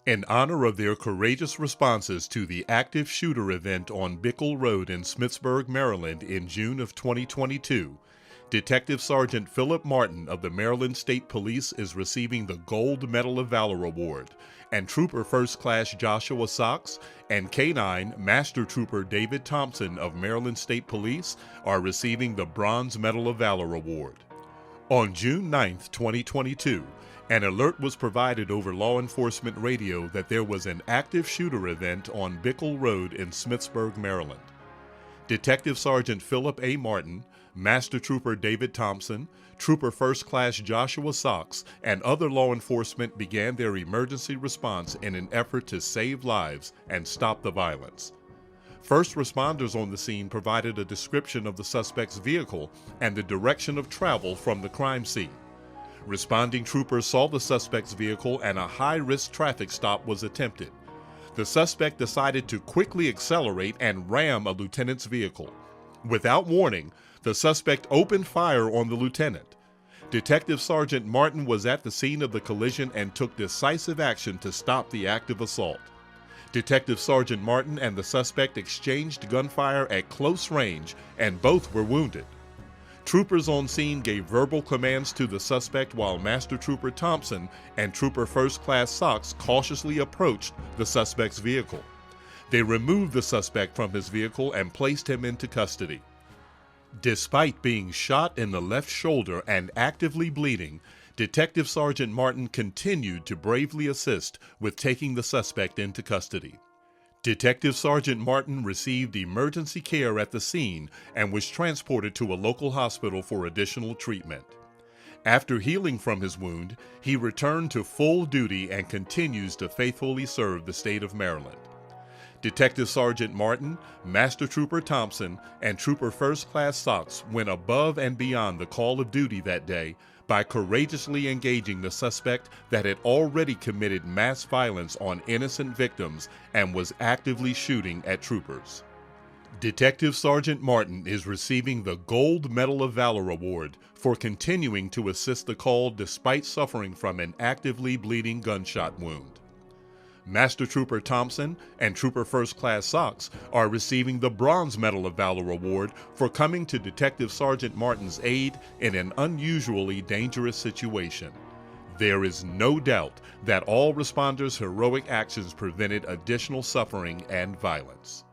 In honor of their courageous responses to the active shooter event on Bikle Road in Smithsburg, Maryland in June of 2022, Detective Sergeant Phillip Martin of the Maryland State Police is receiving the Gold Medal of Valor Award, and Trooper First Class Joshua Sachs and K-9 Master Trooper David Thompson of Maryland State Police are receiving the Bronze Medal of Valor Award. On June 9, 2022, an alert was provided over law enforcement radio that there was an active shooter event on Bikle Road in Smithsburg, Maryland. Detective Sergeant Phillip A. Martin, Master Trooper David Thompson, Trooper First Class Joshua Sachs, and other law enforcement began their emergency response in an effort to save lives and stop the violence. First responders on the scene provided a description of the suspect's vehicle and the direction of travel from the crime scene. Responding troopers saw the suspect's vehicle and a high-risk traffic stop was attempted. The suspect decided to quickly accelerate and ram a lieutenant's vehicle. Without warning, the suspect opened fire on the lieutenant. Detective Sergeant Martin was at the scene of the collision and took decisive action to stop the active assault. Detective Sergeant Martin and the suspect exchanged gunfire at close range, and both were wounded. Troopers on scene gave verbal commands to the suspect while Master Trooper Thompson and Trooper First Class Sachs cautiously approached the suspect's vehicle. They removed the suspect from his vehicle and placed him into custody. Despite being shot in the left shoulder and actively bleeding, Detective Sergeant Martin continued to bravely assist with taking the suspect into custody. Detective Sergeant Martin received emergency care at the scene and was transported to a local hospital for additional treatment. After healing from his wound, he returned to full duty and continues to faithfully serve the state of Maryland. Detective Sergeant Martin, Master Trooper Thompson, and Trooper First Class Sachs went above and beyond the call of duty that day by courageously engaging the suspect that had already committed mass violence on innocent victims and was actively shooting at troopers. Detective Sergeant Martin is receiving the Gold Medal of Valor Award for continuing to assist the call despite suffering from an actively bleeding gunshot wound. Master Trooper Thompson and Trooper First Class Sachs are receiving the Bronze Medal of Valor Award for coming to Detective Sergeant Martin's aid in an unusually dangerous situation. There is no doubt that all responders' heroic actions prevented additional suffering and violence.